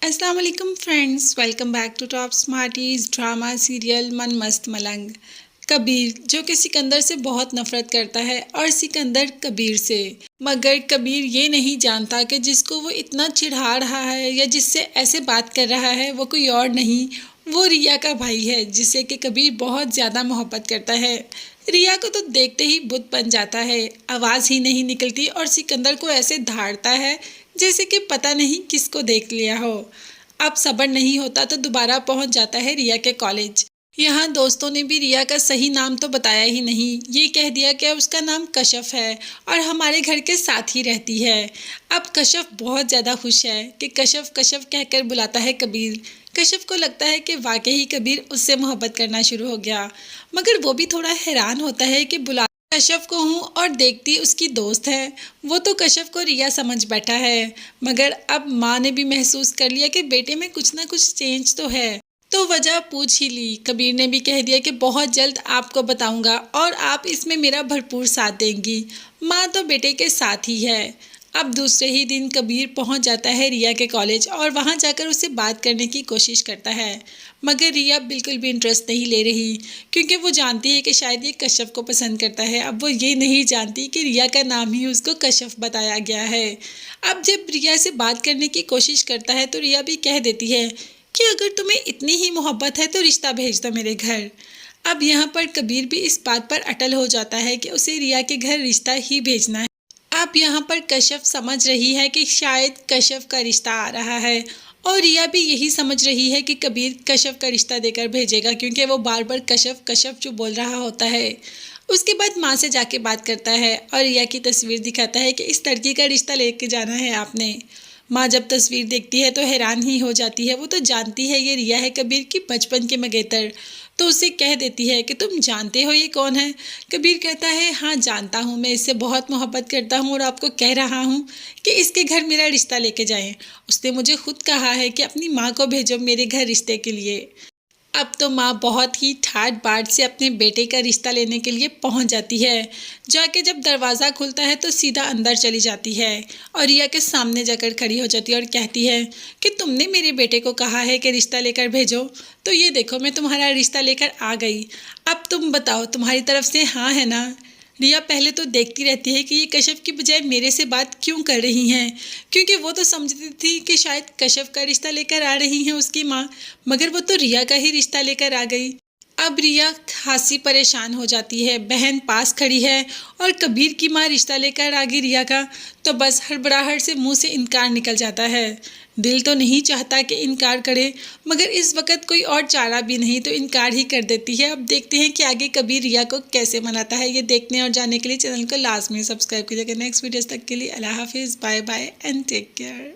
अस्सलाम वालेकुम friends, welcome back to Top Smarties drama serial Mann Mast मलंग। कबीर जो कि सिकंदर से बहुत नफरत करता है और सिकंदर कबीर से। मगर कबीर ये नहीं जानता कि जिसको वो इतना चिढ़ा रहा है या जिससे ऐसे बात कर रहा है वो कोई और नहीं, वो रिया का भाई है जिससे कि कबीर बहुत ज़्यादा मोहब्बत करता है। रिया को तो देखते ही बुत बन जाता है, आवाज़ ही नहीं निकलती और सिकंदर को ऐसे धाड़ता है जैसे कि पता नहीं किसको देख लिया हो। अब सब्र नहीं होता तो दोबारा पहुंच जाता है रिया के कॉलेज। यहाँ दोस्तों ने भी रिया का सही नाम तो बताया ही नहीं, ये कह दिया कि उसका नाम कशफ है और हमारे घर के साथ ही रहती है। अब कशफ बहुत ज़्यादा खुश है कि कशफ कशफ कहकर बुलाता है कबीर। कशफ को लगता है कि वाकई ही कबीर उससे मोहब्बत करना शुरू हो गया, मगर वो भी थोड़ा हैरान होता है कि बुला कशफ को हूँ और देखती उसकी दोस्त है। वो तो कशफ को रिया समझ बैठा है, मगर अब माँ ने भी महसूस कर लिया कि बेटे में कुछ ना कुछ चेंज तो है, तो वजह पूछ ही ली। कबीर ने भी कह दिया कि बहुत जल्द आपको बताऊंगा और आप इसमें मेरा भरपूर साथ देंगी। माँ तो बेटे के साथ ही है। अब दूसरे ही दिन कबीर पहुंच जाता है रिया के कॉलेज और वहां जाकर उससे बात करने की कोशिश करता है, मगर रिया बिल्कुल भी इंटरेस्ट नहीं ले रही, क्योंकि वो जानती है कि शायद ये कश्यप को पसंद करता है। अब वो ये नहीं जानती कि रिया का नाम ही उसको कश्यप बताया गया है। अब जब रिया से बात करने की कोशिश करता है तो रिया भी कह देती है कि अगर तुम्हें इतनी ही मोहब्बत है तो रिश्ता भेज दो मेरे घर। अब यहाँ पर कबीर भी इस बात पर अटल हो जाता है कि उसे रिया के घर रिश्ता ही भेजना है। अब यहाँ पर कश्यप समझ रही है कि शायद कश्यप का रिश्ता आ रहा है और रिया भी यही समझ रही है कि कबीर कश्यप का रिश्ता देकर भेजेगा, क्योंकि वो बार बार कश्यप कश्यप जो बोल रहा होता है। उसके बाद माँ से जाके बात करता है और रिया की तस्वीर दिखाता है कि इस लड़की का रिश्ता लेके जाना है आपने। माँ जब तस्वीर देखती है तो हैरान ही हो जाती है। वो तो जानती है ये रिया है कबीर की बचपन के मंगेतर, तो उसे कह देती है कि तुम जानते हो ये कौन है। कबीर कहता है हाँ जानता हूँ, मैं इससे बहुत मोहब्बत करता हूँ और आपको कह रहा हूँ कि इसके घर मेरा रिश्ता लेके जाएं। उसने मुझे खुद कहा है कि अपनी माँ को भेजो मेरे घर रिश्ते के लिए। अब तो माँ बहुत ही ठाट बाट से अपने बेटे का रिश्ता लेने के लिए पहुंच जाती है। जाके जब दरवाज़ा खुलता है तो सीधा अंदर चली जाती है और रिया के सामने जाकर खड़ी हो जाती है और कहती है कि तुमने मेरे बेटे को कहा है कि रिश्ता लेकर भेजो, तो ये देखो मैं तुम्हारा रिश्ता लेकर आ गई। अब तुम बताओ तुम्हारी तरफ से हाँ है ना। रिया पहले तो देखती रहती है कि ये कश्यप की बजाय मेरे से बात क्यों कर रही हैं, क्योंकि वो तो समझती थी कि शायद कश्यप का रिश्ता लेकर आ रही हैं उसकी माँ, मगर वो तो रिया का ही रिश्ता लेकर आ गई। अब रिया खासी परेशान हो जाती है। बहन पास खड़ी है और कबीर की माँ रिश्ता लेकर आ गई रिया का, तो बस हड़बड़ाहट से मुंह से इनकार निकल जाता है। दिल तो नहीं चाहता कि इनकार करे, मगर इस वक्त कोई और चारा भी नहीं, तो इनकार ही कर देती है। अब देखते हैं कि आगे कबीर रिया को कैसे मनाता है। ये देखने और जानने के लिए चैनल को लाजमी सब्सक्राइब कीजिएगा। नेक्स्ट वीडियोस तक के लिए अल्लाह हाफिज़, bye bye and take care.